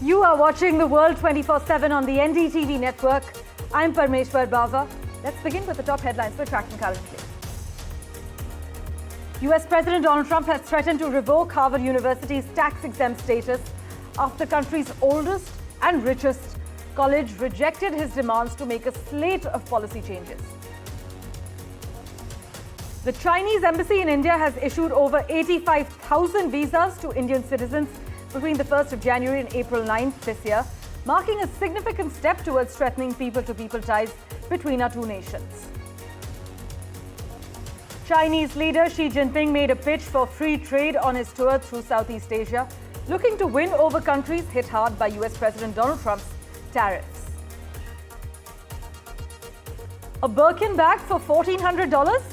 You are watching the World 24/7 on the NDTV network. I'm Parmeshwar Bawa. Let's begin with the top headlines we're tracking currently. US President Donald Trump has threatened to revoke Harvard University's tax-exempt status after the country's oldest and richest college rejected his demands to make a slate of policy changes. The Chinese embassy in India has issued over 85,000 visas to Indian citizens between the 1st of January and April 9th this year, marking a significant step towards strengthening people-to-people ties between our two nations. Chinese leader Xi Jinping made a pitch for free trade on his tour through Southeast Asia, looking to win over countries hit hard by US President Donald Trump's tariffs. A Birkin bag for $1,400?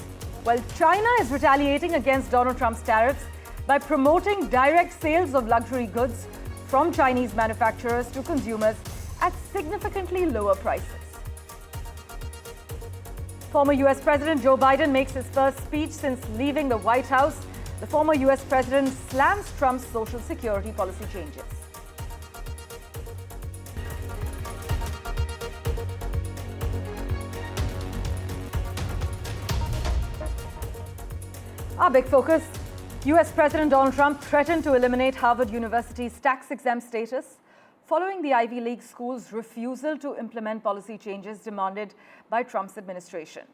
Well, China is retaliating against Donald Trump's tariffs by promoting direct sales of luxury goods from Chinese manufacturers to consumers at significantly lower prices. Former US President Joe Biden makes his first speech since leaving the White House. The former US President slams Trump's Social Security policy changes. Our big focus: US President Donald Trump threatened to eliminate Harvard University's tax-exempt status following the Ivy League school's refusal to implement policy changes demanded by Trump's administration.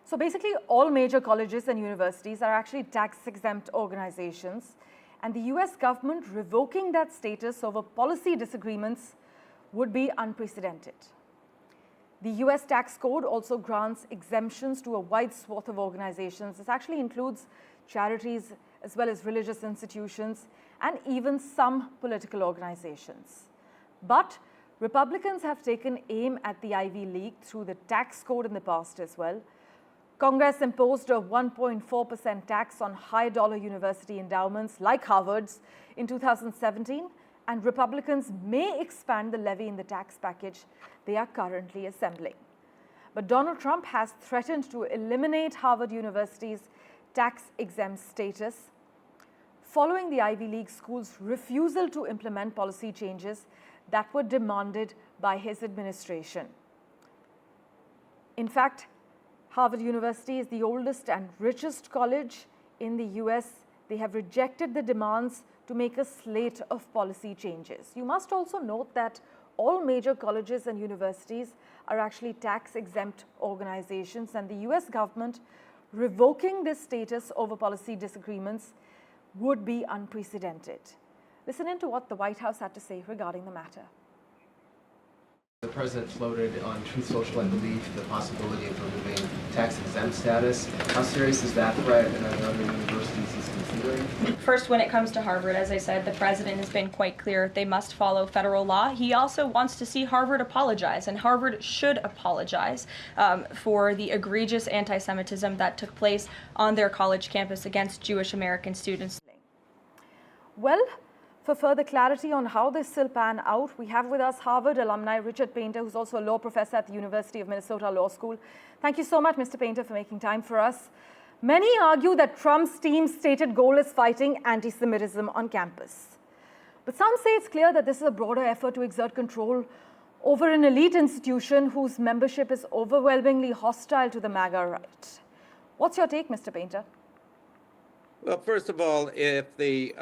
So basically, all major colleges and universities are actually tax-exempt organizations, and the US government revoking that status over policy disagreements would be unprecedented. The US tax code also grants exemptions to a wide swath of organizations. This actually includes charities as well as religious institutions and even some political organizations. But Republicans have taken aim at the Ivy League through the tax code in the past as well. Congress imposed a 1.4% tax on high-dollar university endowments like Harvard's in 2017, and Republicans may expand the levy in the tax package they are currently assembling. But Donald Trump has threatened to eliminate Harvard University's tax-exempt status following the Ivy League school's refusal to implement policy changes that were demanded by his administration. In fact, Harvard University is the oldest and richest college in the US. They have rejected the demands to make a slate of policy changes. You must also note that all major colleges and universities are actually tax-exempt organizations, and the US government revoking this status over policy disagreements would be unprecedented. Listen in to what the White House had to say regarding the matter. The president floated on Truth Social, I believe, the possibility of removing tax-exempt status. How serious is that threat, and are there other universities he's considering? First, when it comes to Harvard, as I said, the president has been quite clear. They must follow federal law. He also wants to see Harvard apologize, and Harvard should apologize for the egregious anti-Semitism that took place on their college campus against Jewish American students. Well, for further clarity on how this will pan out, we have with us Harvard alumni Richard Painter, who's also a law professor at the University of Minnesota Law School. Thank you so much, Mr. Painter, for making time for us. Many argue that Trump's team's stated goal is fighting anti-Semitism on campus. But some say it's clear that this is a broader effort to exert control over an elite institution whose membership is overwhelmingly hostile to the MAGA right. What's your take, Mr. Painter? Well, first of all, if the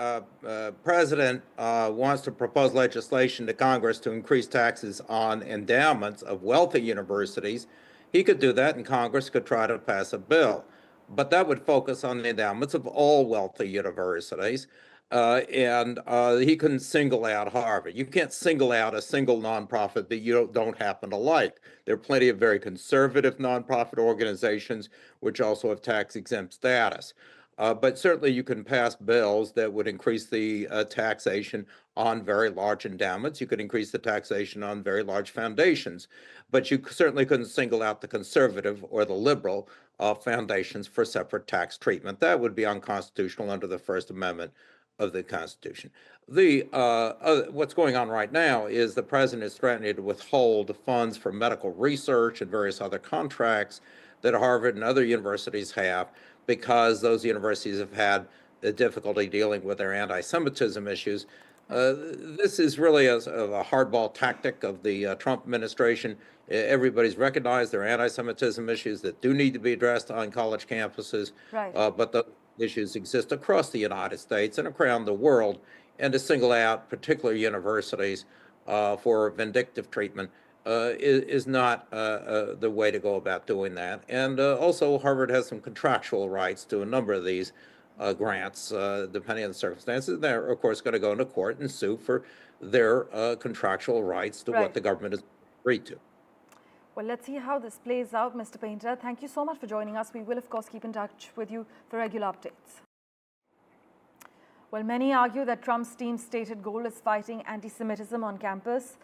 president wants to propose legislation to Congress to increase taxes on endowments of wealthy universities, he could do that, and Congress could try to pass a bill. But that would focus on the endowments of all wealthy universities, and he couldn't single out Harvard. You can't single out a single nonprofit that you don't happen to like. There are plenty of very conservative nonprofit organizations which also have tax-exempt status. But certainly you can pass bills that would increase the taxation on very large endowments. You could increase the taxation on very large foundations. But you certainly couldn't single out the conservative or the liberal foundations for separate tax treatment. That would be unconstitutional under the First Amendment of the Constitution. What's going on right now is the president is threatening to withhold funds for medical research and various other contracts that Harvard and other universities have, because those universities have had the difficulty dealing with their anti-Semitism issues. This is really a hardball tactic of the Trump administration. Everybody's recognized there are anti-Semitism issues that do need to be addressed on college campuses, Right. but the issues exist across the United States and around the world, and to single out particular universities for vindictive treatment is not the way to go about doing that. And also, Harvard has some contractual rights to a number of these grants, depending on the circumstances. They're, of course, going to go into court and sue for their contractual rights to what the government has agreed to. Well, let's see how this plays out, Mr. Painter. Thank you so much for joining us. We will, of course, keep in touch with you for regular updates. Well, many argue that Trump's team's stated goal is fighting anti-Semitism on campus,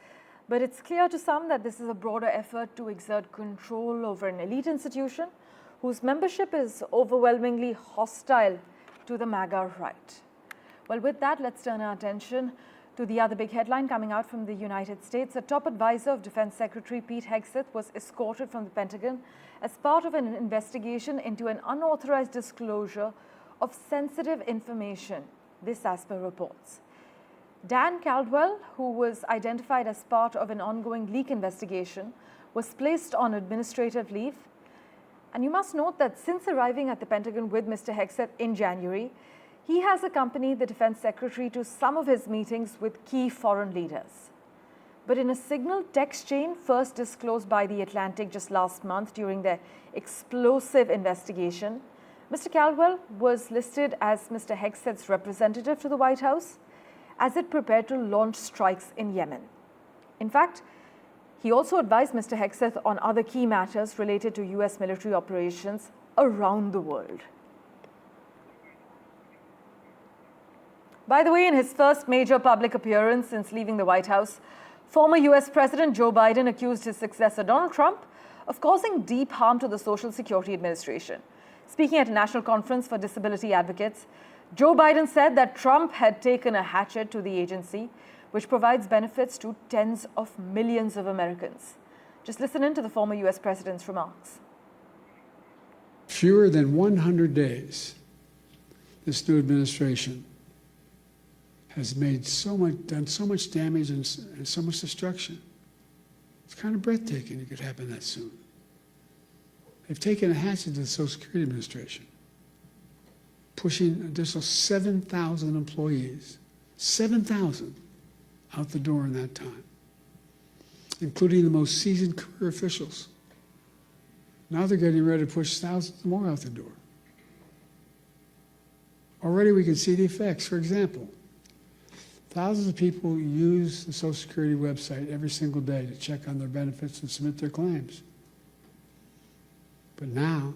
but it's clear to some that this is a broader effort to exert control over an elite institution whose membership is overwhelmingly hostile to the MAGA right. Well, with that, let's turn our attention to the other big headline coming out from the United States. A top advisor of Defense Secretary Pete Hegseth was escorted from the Pentagon as part of an investigation into an unauthorized disclosure of sensitive information, this as per reports. Dan Caldwell, who was identified as part of an ongoing leak investigation, was placed on administrative leave. And you must note that since arriving at the Pentagon with Mr. Hegseth in January, he has accompanied the Defense Secretary to some of his meetings with key foreign leaders. But in a signal text chain first disclosed by The Atlantic just last month during their explosive investigation, Mr. Caldwell was listed as Mr. Hegseth's representative to the White House as it prepared to launch strikes in Yemen. In fact, he also advised Mr. Hegseth on other key matters related to US military operations around the world. By the way, in his first major public appearance since leaving the White House, former US President Joe Biden accused his successor Donald Trump of causing deep harm to the Social Security Administration. Speaking at a national conference for disability advocates, Joe Biden said that Trump had taken a hatchet to the agency, which provides benefits to tens of millions of Americans. Just listen in to the former US president's remarks. Fewer than 100 days, this new administration has made done so much damage and so much destruction. It's kind of breathtaking it could happen that soon. They've taken a hatchet to the Social Security Administration, pushing an additional 7,000 employees, 7,000 out the door in that time, including the most seasoned career officials. Now they're getting ready to push thousands more out the door. Already we can see the effects. For example, thousands of people use the Social Security website every single day to check on their benefits and submit their claims. But now,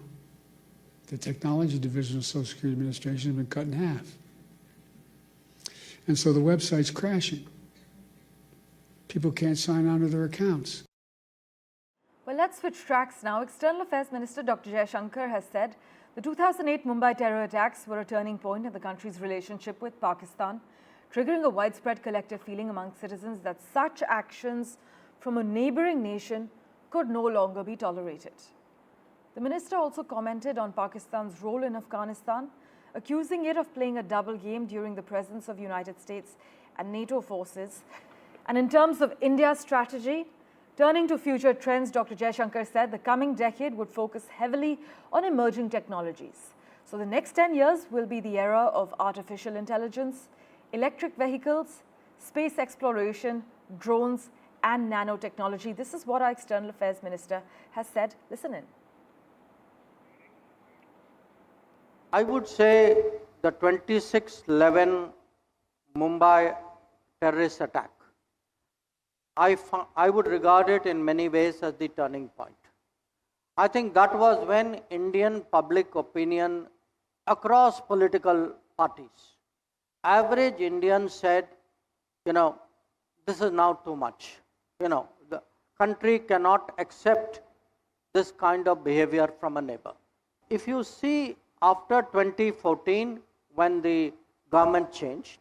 the technology division of the Social Security Administration has been cut in half. And so the website's crashing. People can't sign on to their accounts. Well, let's switch tracks now. External Affairs Minister Dr. Jaishankar has said the 2008 Mumbai terror attacks were a turning point in the country's relationship with Pakistan, triggering a widespread collective feeling among citizens that such actions from a neighboring nation could no longer be tolerated. The minister also commented on Pakistan's role in Afghanistan, accusing it of playing a double game during the presence of United States and NATO forces. And in terms of India's strategy, turning to future trends, Dr. Jaishankar said the coming decade would focus heavily on emerging technologies. So the next 10 years will be the era of artificial intelligence, electric vehicles, space exploration, drones, and nanotechnology. This is what our External Affairs Minister has said. Listen in. I would say the 26/11 Mumbai terrorist attack, I would regard it in many ways as the turning point. I think that was when Indian public opinion across political parties, average Indians said, this is now too much. The country cannot accept this kind of behavior from a neighbor. If you see after 2014, when the government changed,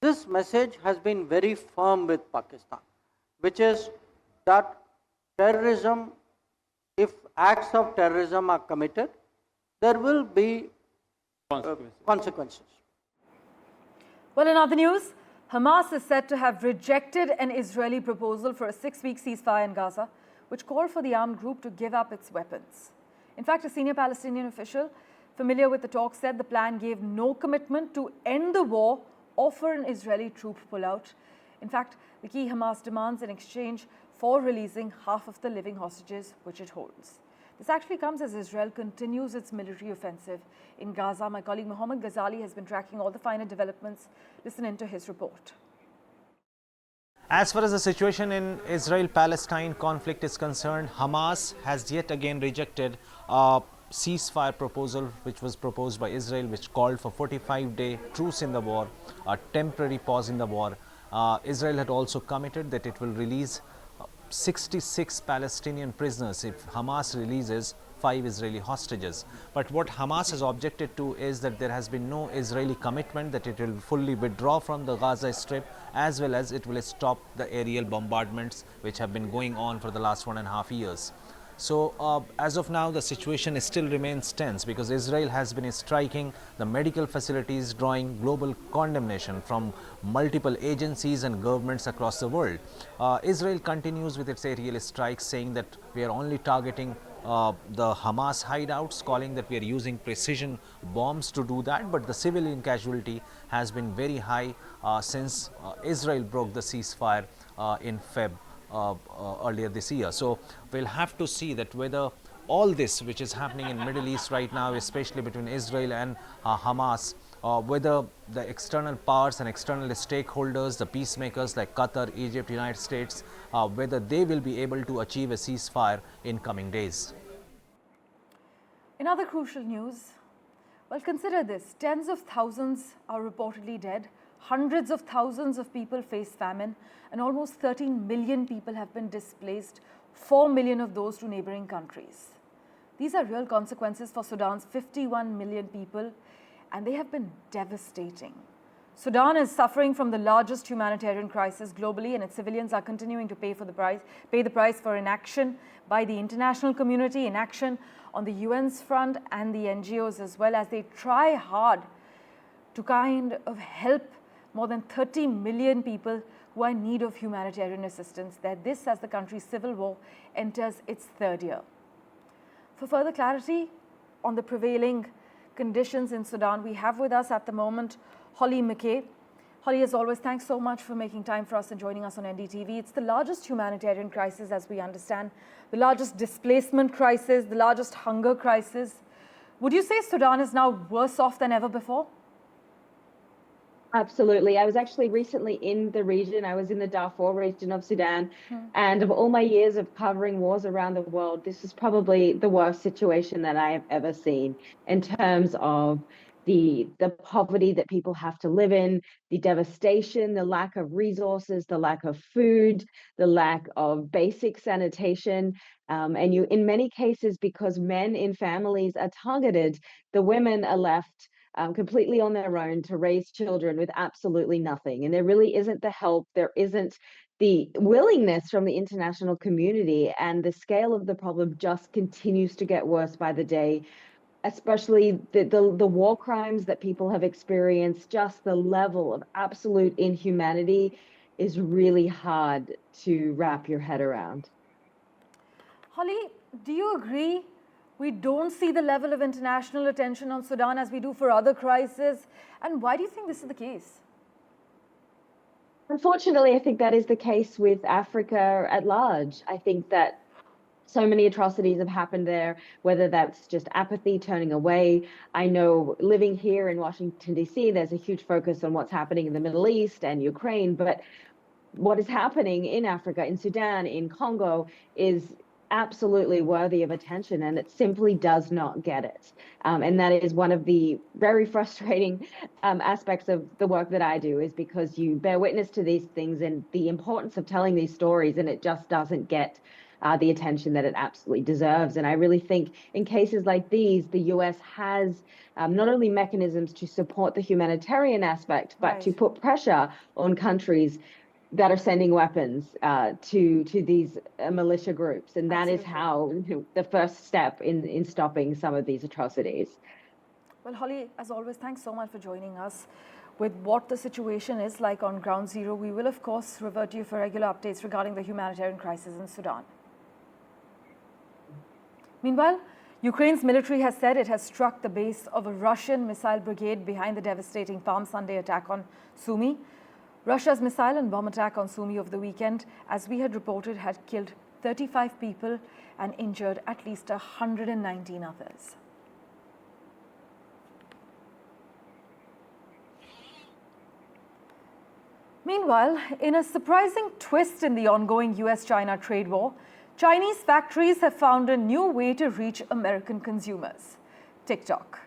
this message has been very firm with Pakistan, which is that terrorism, if acts of terrorism are committed, there will be consequences. Well, in other news, Hamas is said to have rejected an Israeli proposal for a 6-week ceasefire in Gaza, which called for the armed group to give up its weapons. In fact, a senior Palestinian official familiar with the talks said the plan gave no commitment to end the war or for an Israeli troop pullout. In fact, the key Hamas demands in exchange for releasing half of the living hostages which it holds. This actually comes as Israel continues its military offensive in Gaza. My colleague Mohammed Ghazali has been tracking all the finer developments. Listen in to his report. As far as the situation in Israel-Palestine conflict is concerned, Hamas has yet again rejected a ceasefire proposal which was proposed by Israel, which called for 45-day truce in the war, a temporary pause in the war. Israel had also committed that it will release 66 Palestinian prisoners if Hamas releases 5 Israeli hostages. But what Hamas has objected to is that there has been no Israeli commitment that it will fully withdraw from the Gaza Strip, as well as it will stop the aerial bombardments which have been going on for the last 1.5 years. So as of now, the situation still remains tense because Israel has been striking the medical facilities, drawing global condemnation from multiple agencies and governments across the world. Israel continues with its aerial strikes, saying that we are only targeting the Hamas hideouts, calling that we are using precision bombs to do that. But the civilian casualty has been very high since Israel broke the ceasefire in February. Earlier this year. So we'll have to see that whether all this which is happening in Middle East right now, especially between Israel and Hamas, whether the external powers and external stakeholders, the peacemakers like Qatar, Egypt, United States, whether they will be able to achieve a ceasefire in coming days. In other crucial news, well, consider this. Tens of thousands are reportedly dead. Hundreds of thousands of people face famine, and almost 13 million people have been displaced, 4 million of those to neighboring countries. These are real consequences for Sudan's 51 million people, and they have been devastating. Sudan is suffering from the largest humanitarian crisis globally, and its civilians are continuing to pay the price for inaction by the international community, inaction on the UN's front and the NGOs as well, as they try hard to kind of help more than 30 million people who are in need of humanitarian assistance, that this as the country's civil war enters its 3rd year. For further clarity on the prevailing conditions in Sudan, we have with us at the moment Holly McKay. Holly, as always, thanks so much for making time for us and joining us on NDTV. It's the largest humanitarian crisis, as we understand, the largest displacement crisis, the largest hunger crisis. Would you say Sudan is now worse off than ever before? Absolutely. I was actually recently in the region. I was in the Darfur region of Sudan. And of all my years of covering wars around the world, this is probably the worst situation that I have ever seen in terms of the poverty that people have to live in, the devastation, the lack of resources, the lack of food, the lack of basic sanitation. And in many cases, because men in families are targeted, the women are left completely on their own to raise children with absolutely nothing. And there really isn't the help, there isn't the willingness from the international community, and the scale of the problem just continues to get worse by the day, especially the war crimes that people have experienced. Just the level of absolute inhumanity is really hard to wrap your head around. Holly, do you agree we don't see the level of international attention on Sudan as we do for other crises? And why do you think this is the case? Unfortunately, I think that is the case with Africa at large. I think that so many atrocities have happened there, whether that's just apathy, turning away. I know living here in Washington, D.C., there's a huge focus on what's happening in the Middle East and Ukraine, but what is happening in Africa, in Sudan, in Congo is absolutely worthy of attention, and it simply does not get it. And that is one of the very frustrating aspects of the work that I do, is because you bear witness to these things and the importance of telling these stories, and it just doesn't get the attention that it absolutely deserves. And I really think in cases like these, the US has not only mechanisms to support the humanitarian aspect, but to put pressure on countries that are sending weapons to these militia groups. And that is how the first step in stopping some of these atrocities. Well, Holly, as always, thanks so much for joining us. with what the situation is like on ground zero. We will, of course, revert to you for regular updates regarding the humanitarian crisis in Sudan. Meanwhile, Ukraine's military has said it has struck the base of a Russian missile brigade behind the devastating Palm Sunday attack on Sumy. Russia's missile and bomb attack on Sumy over the weekend, as we had reported, had killed 35 people and injured at least 119 others. Meanwhile, in a surprising twist in the ongoing US-China trade war, Chinese factories have found a new way to reach American consumers: TikTok.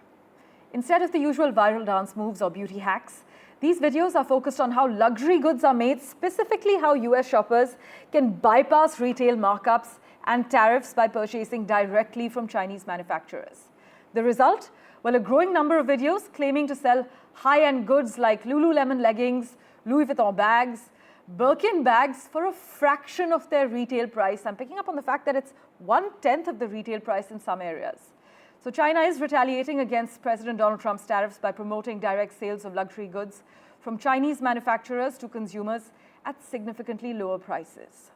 Instead of the usual viral dance moves or beauty hacks, these videos are focused on how luxury goods are made, specifically how US shoppers can bypass retail markups and tariffs by purchasing directly from Chinese manufacturers. The result? Well, a growing number of videos claiming to sell high-end goods like Lululemon leggings, Louis Vuitton bags, Birkin bags for a fraction of their retail price. I'm picking up on the fact that it's 1/10 of the retail price in some areas. So China is retaliating against President Donald Trump's tariffs by promoting direct sales of luxury goods from Chinese manufacturers to consumers at significantly lower prices.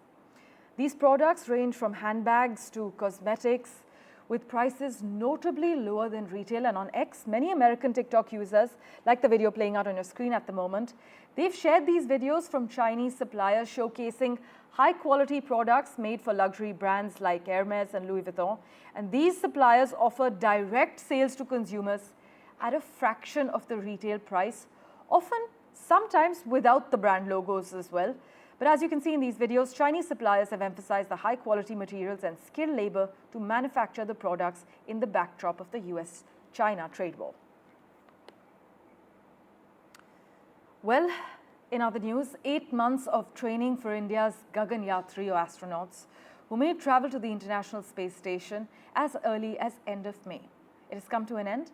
These products range from handbags to cosmetics, with prices notably lower than retail. And on X, many American TikTok users, like the video playing out on your screen at the moment, they've shared these videos from Chinese suppliers showcasing high-quality products made for luxury brands like Hermes and Louis Vuitton. And these suppliers offer direct sales to consumers at a fraction of the retail price, often sometimes without the brand logos as well. But as you can see in these videos, Chinese suppliers have emphasized the high-quality materials and skilled labor to manufacture the products in the backdrop of the US-China trade war. Well, in other news, 8 months of training for India's Gaganyatri, or astronauts, who may travel to the International Space Station as early as end of May. It has come to an end.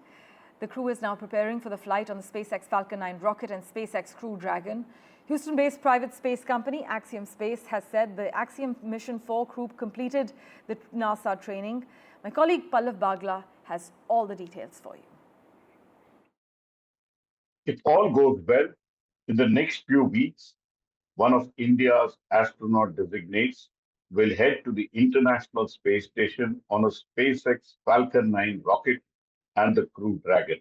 The crew is now preparing for the flight on the SpaceX Falcon 9 rocket and SpaceX Crew Dragon. Houston-based private space company Axiom Space has said the Axiom Mission 4 crew completed the NASA training. My colleague Pallav Bagla has all the details for you. If all goes well, in the next few weeks, one of India's astronaut designates will head to the International Space Station on a SpaceX Falcon 9 rocket and the Crew Dragon.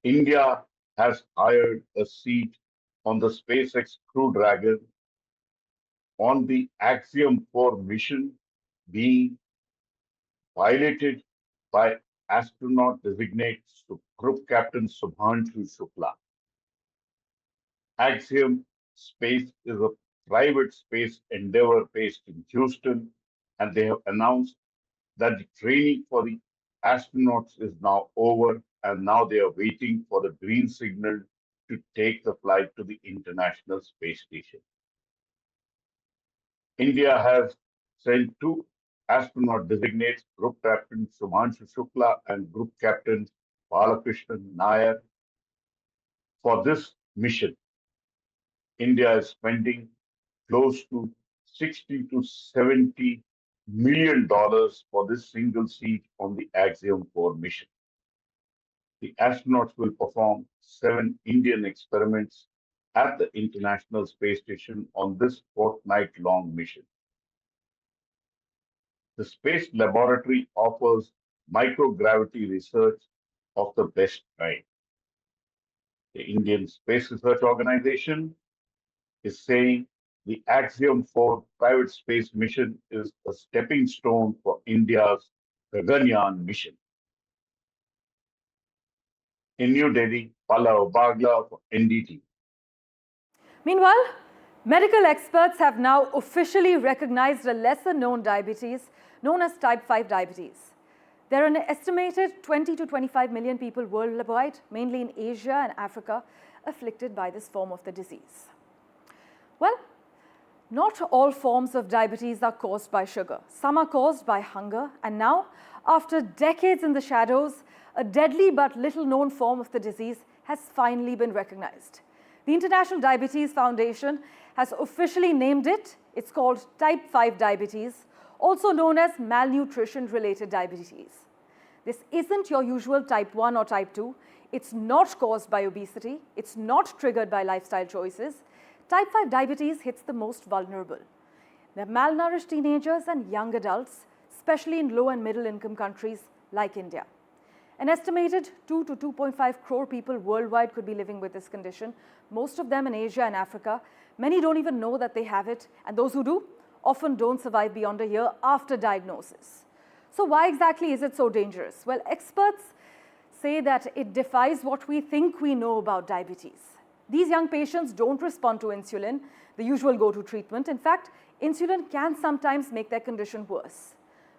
India has hired a seat on the SpaceX Crew Dragon on the Axiom 4 mission being piloted by astronaut designate Group Captain Subhanshu Shukla. Axiom Space is a private space endeavor based in Houston, and they have announced that the training for the astronauts is now over, and now they are waiting for the green signal to take the flight to the International Space Station. India has sent 2 astronaut designates, Group Captain Subhanshu Shukla and Group Captain Balakrishnan Nair, for this mission. India is spending close to $60 to $70 million for this single seat on the Axiom 4 mission. The astronauts will perform 7 Indian experiments at the International Space Station on this fortnight-long mission. The Space Laboratory offers microgravity research of the best kind. The Indian Space Research Organization is saying the Axiom 4 private space mission is a stepping stone for India's Gaganyaan mission. In New Delhi, Pallav Bagla for NDTV. Meanwhile, medical experts have now officially recognized a lesser-known diabetes known as type 5 diabetes. There are an estimated 20 to 25 million people worldwide, mainly in Asia and Africa, afflicted by this form of the disease. Well, not all forms of diabetes are caused by sugar. Some are caused by hunger. And now, after decades in the shadows, a deadly but little-known form of the disease has finally been recognized. The International Diabetes Foundation has officially named it. It's called type 5 diabetes, also known as malnutrition-related diabetes. This isn't your usual type 1 or type 2. It's not caused by obesity. It's not triggered by lifestyle choices. Type 5 diabetes hits the most vulnerable. They're malnourished teenagers and young adults, especially in low and middle income countries like India. An estimated 2 to 2.5 crore people worldwide could be living with this condition, most of them in Asia and Africa. Many don't even know that they have it, and those who do often don't survive beyond a year after diagnosis. So why exactly is it so dangerous? Well, experts say that it defies what we think we know about diabetes. These young patients don't respond to insulin, the usual go-to treatment. In fact, insulin can sometimes make their condition worse.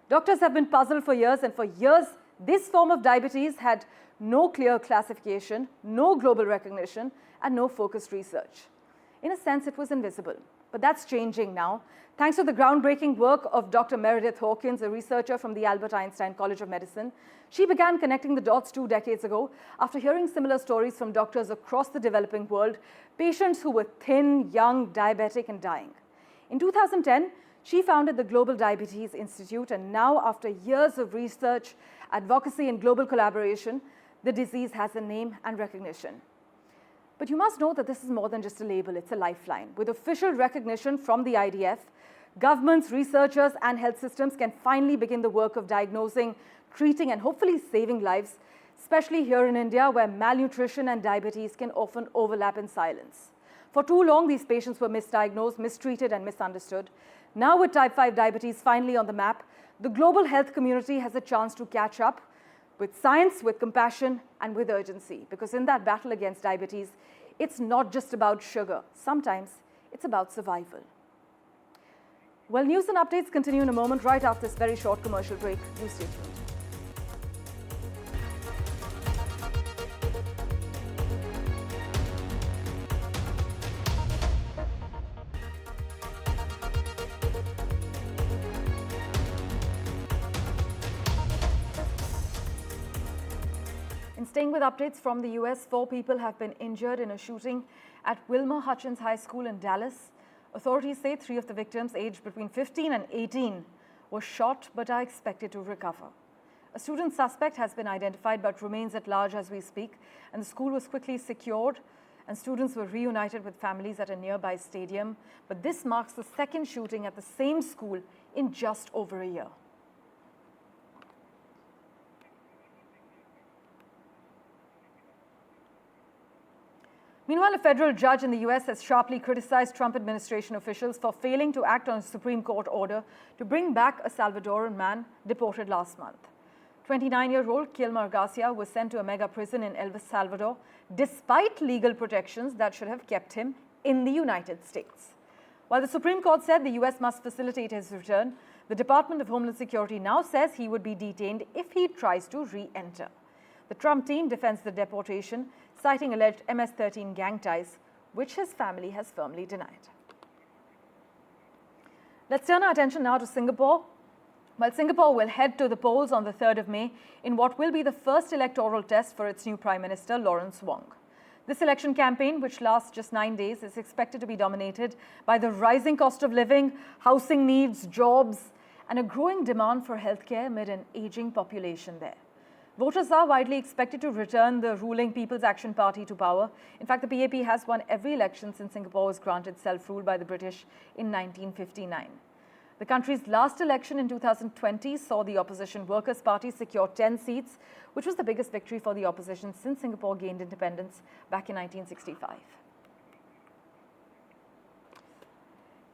Doctors have been puzzled for years, and for years, this form of diabetes had no clear classification, no global recognition, and no focused research. In a sense, it was invisible. But that's changing now, thanks to the groundbreaking work of Dr. Meredith Hawkins, a researcher from the Albert Einstein College of Medicine. She began connecting the dots 2 decades ago after hearing similar stories from doctors across the developing world, patients who were thin, young, diabetic, and dying. In 2010, she founded the Global Diabetes Institute, and now, after years of research, advocacy, and global collaboration, the disease has a name and recognition. But you must know that this is more than just a label, it's a lifeline. With official recognition from the IDF, governments, researchers, and health systems can finally begin the work of diagnosing, treating, and hopefully saving lives, especially here in India, where malnutrition and diabetes can often overlap in silence. For too long, these patients were misdiagnosed, mistreated, and misunderstood. Now, with type 5 diabetes finally on the map, the global health community has a chance to catch up with science, with compassion, and with urgency. Because in that battle against diabetes, it's not just about sugar. Sometimes it's about survival. Well, news and updates continue in a moment, right after this very short commercial break. Do stay tuned. Staying with updates from the US, 4 people have been injured in a shooting at Wilmer Hutchins High School in Dallas. Authorities say 3 of the victims, aged between 15 and 18, were shot but are expected to recover. A student suspect has been identified but remains at large as we speak, and the school was quickly secured and students were reunited with families at a nearby stadium. But this marks the second shooting at the same school in just over a year. Meanwhile, a federal judge in the US has sharply criticized Trump administration officials for failing to act on a Supreme Court order to bring back a Salvadoran man deported last month. 29-year-old Kilmer Garcia was sent to a mega prison in El Salvador despite legal protections that should have kept him in the United States. While the Supreme Court said the US must facilitate his return, the Department of Homeland Security now says he would be detained if he tries to re-enter. The Trump team defends the deportation, citing alleged MS-13 gang ties, which his family has firmly denied. Let's turn our attention now to Singapore. Well, Singapore will head to the polls on the 3rd of May in what will be the first electoral test for its new Prime Minister, Lawrence Wong. This election campaign, which lasts just 9 days, is expected to be dominated by the rising cost of living, housing needs, jobs, and a growing demand for healthcare amid an aging population there. Voters are widely expected to return the ruling People's Action Party to power. In fact, the PAP has won every election since Singapore was granted self-rule by the British in 1959. The country's last election in 2020 saw the opposition Workers' Party secure 10 seats, which was the biggest victory for the opposition since Singapore gained independence back in 1965.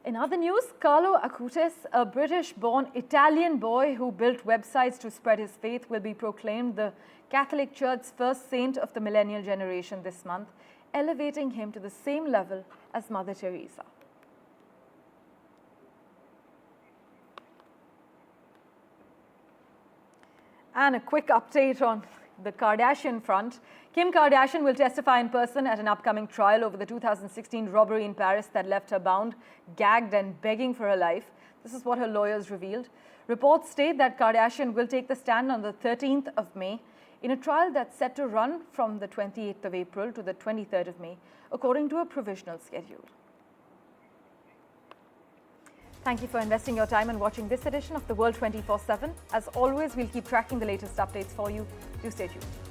In other news, Carlo Acutis, a British-born Italian boy who built websites to spread his faith, will be proclaimed the Catholic Church's first saint of the millennial generation this month, elevating him to the same level as Mother Teresa. And a quick update on the Kardashian front. Kim Kardashian will testify in person at an upcoming trial over the 2016 robbery in Paris that left her bound, gagged, and begging for her life. This is what her lawyers revealed. Reports state that Kardashian will take the stand on the 13th of May in a trial that's set to run from the 28th of April to the 23rd of May, according to a provisional schedule. Thank you for investing your time and watching this edition of The World 24/7. As always, we'll keep tracking the latest updates for you. Do stay tuned.